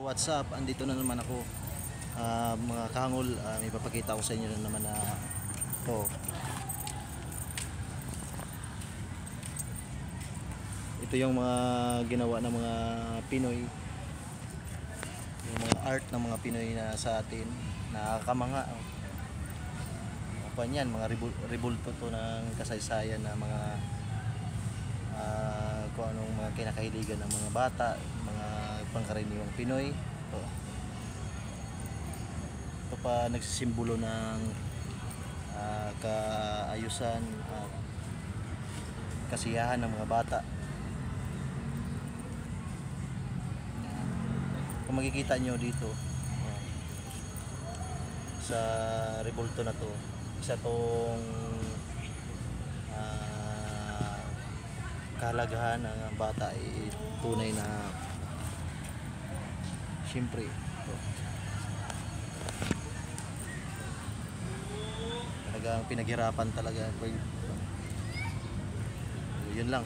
What's up? Andito na naman ako, mga kangol. May papakita ko sa inyo na naman na to. Ito yung mga ginawa ng mga Pinoy, yung mga art ng mga Pinoy na sa atin. Nakakamanga. Apa yan, mga rebulto to ng kasaysayan na mga kung anong mga kinakahiligan ng mga bata, mga pangkaraniwang Pinoy. Ito pa nagsisimbolo ng kaayusan at kasiyahan ng mga bata. Kung makikita nyo dito sa rebulto na to, isa tong kahalagahan ng bata ay tunay na siyempre talagang pinaghirapan talaga. Yun lang.